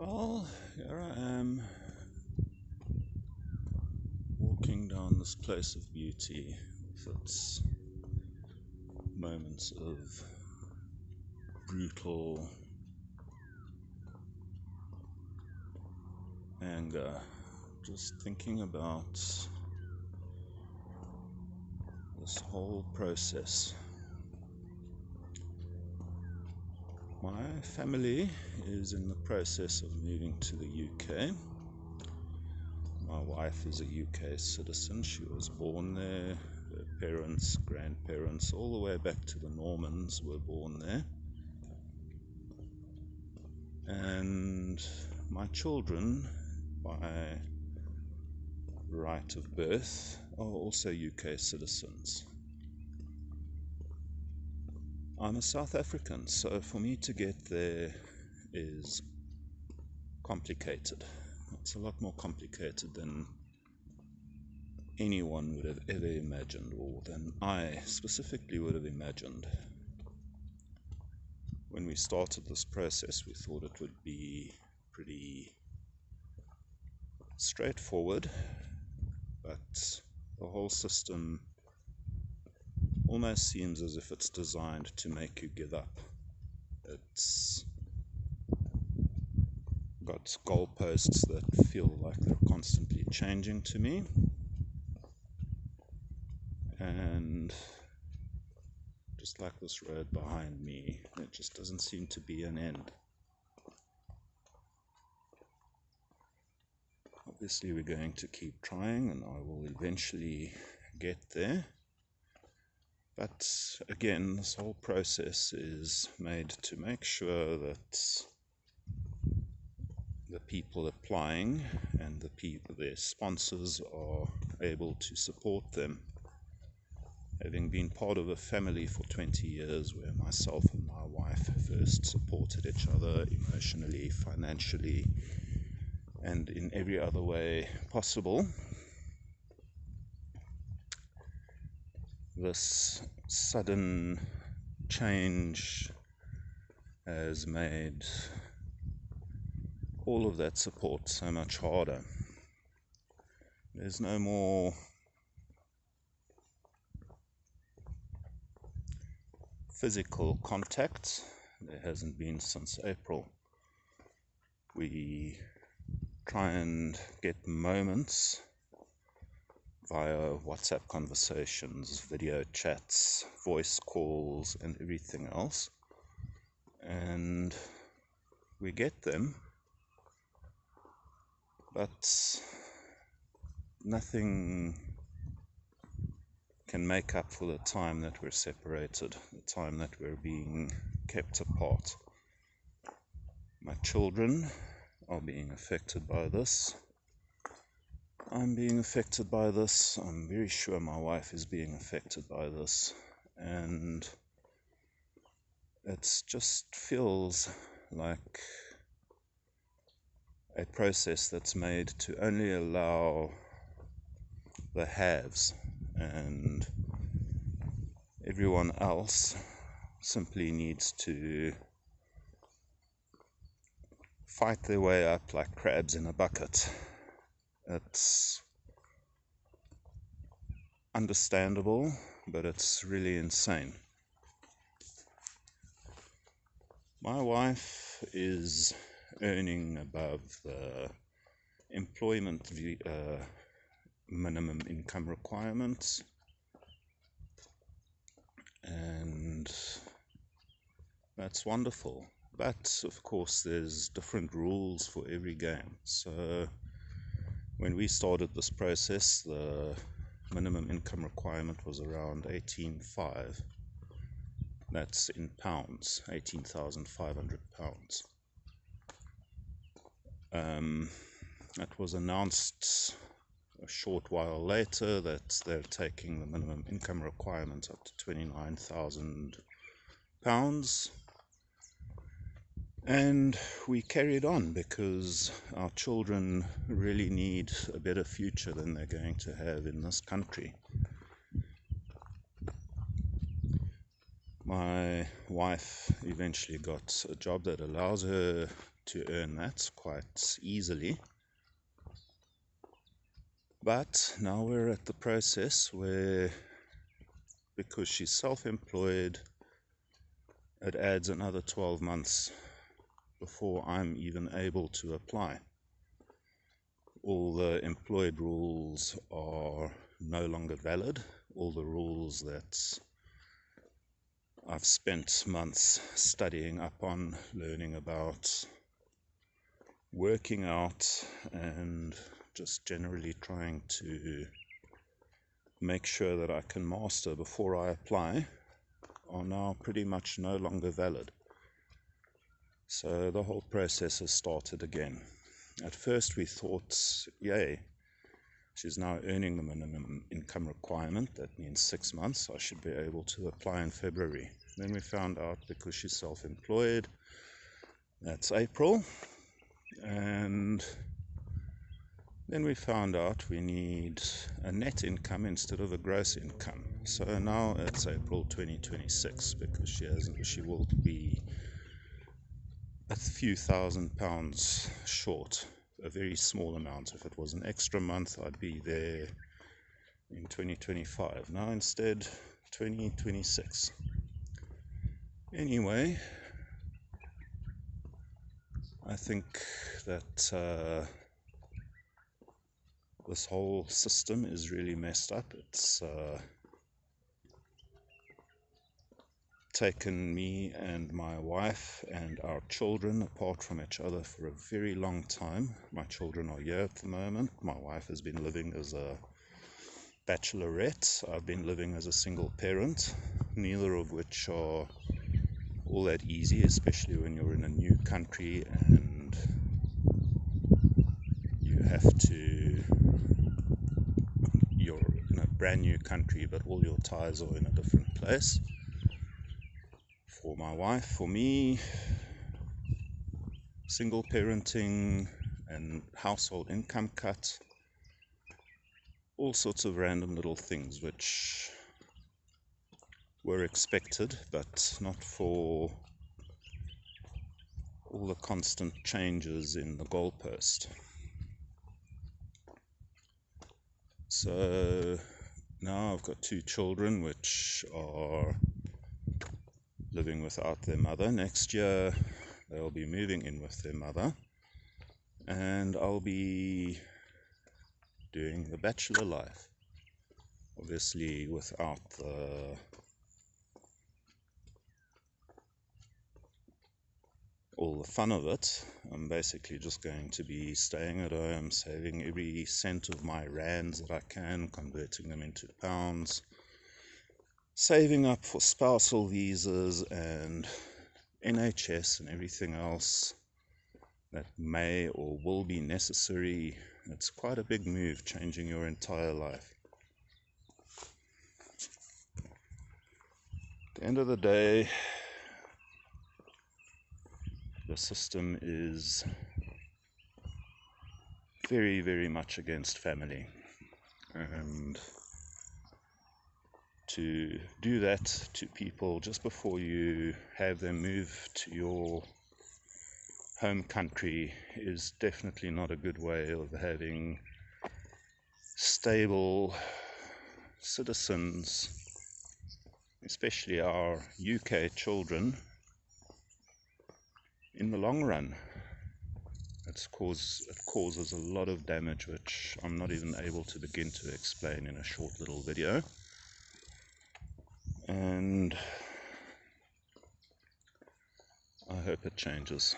Well, here I am, walking down this place of beauty with its moments of brutal anger, just thinking about this whole process. My family is in the process of moving to the UK. My wife is a UK citizen. She was born there. Her parents, grandparents, all the way back to the Normans were born there. And my children, by right of birth, are also UK citizens. I'm a South African, so for me to get there is complicated. It's a lot more complicated than anyone would have ever imagined, or than I specifically would have imagined. When we started this process, we thought it would be pretty straightforward, but the whole system almost seems as if it's designed to make you give up. It's got goalposts that feel like they're constantly changing to me, and just like this road behind me, it just doesn't seem to be an end. Obviously, we're going to keep trying, and I will eventually get there. But again, this whole process is made to make sure that the people applying and their sponsors are able to support them. Having been part of a family for 20 years where myself and my wife first supported each other emotionally, financially, and in every other way possible, this sudden change has made all of that support so much harder. There's no more physical contact. There hasn't been since April. We try and get moments via WhatsApp conversations, video chats, voice calls, and everything else. And we get them, but nothing can make up for the time that we're separated, the time that we're being kept apart. My children are being affected by this. I'm being affected by this. I'm very sure my wife is being affected by this. And it just feels like a process that's made to only allow the haves, and everyone else simply needs to fight their way up like crabs in a bucket. It's understandable, but it's really insane. My wife is earning above the employment minimum income requirements, and that's wonderful. But of course there's different rules for every game. So when we started this process, the minimum income requirement was around 18,500. That's in pounds, 18,500 pounds. It was announced a short while later that they're taking the minimum income requirement up to 29,000 pounds. And we carried on because our children really need a better future than they're going to have in this country. My wife eventually got a job that allows her to earn that quite easily. But now we're at the process where, because she's self-employed, it adds another 12 months before I'm even able to apply. All the employed rules are no longer valid. All the rules that I've spent months studying up on, learning about, working out, and just generally trying to make sure that I can master before I apply, are now pretty much no longer valid. So the whole process has started again. At first we thought, yay, she's now earning the minimum income requirement. That means 6 months. I should be able to apply in February. Then we found out, because she's self-employed, that's April. And then we found out we need a net income instead of a gross income. So now it's April 2026, because she will be a few £1,000s short, a very small amount. If it was an extra month, I'd be there in 2025. Now instead, 2026. Anyway, I think that this whole system is really messed up. It's taken me and my wife and our children apart from each other for a very long time. My children are here at the moment. My wife has been living as a bachelorette. I've been living as a single parent, neither of which are all that easy, especially when you're in a new country and you're in a brand new country, but all your ties are in a different place. For my wife, for me, single parenting and household income cut, all sorts of random little things which were expected, but not for all the constant changes in the goalpost. So now I've got 2 children which are living without their mother. Next year they'll be moving in with their mother, and I'll be doing the bachelor life, obviously without all the fun of it. I'm basically just going to be staying at home, saving every cent of my rands that I can, converting them into pounds, saving up for spousal visas and NHS and everything else that may or will be necessary. It's quite a big move, changing your entire life. At the end of the day, the system is very, very much against family. And to do that to people just before you have them move to your home country is definitely not a good way of having stable citizens, especially our UK children, in the long run. It causes a lot of damage, which I'm not even able to begin to explain in a short little video. And I hope it changes.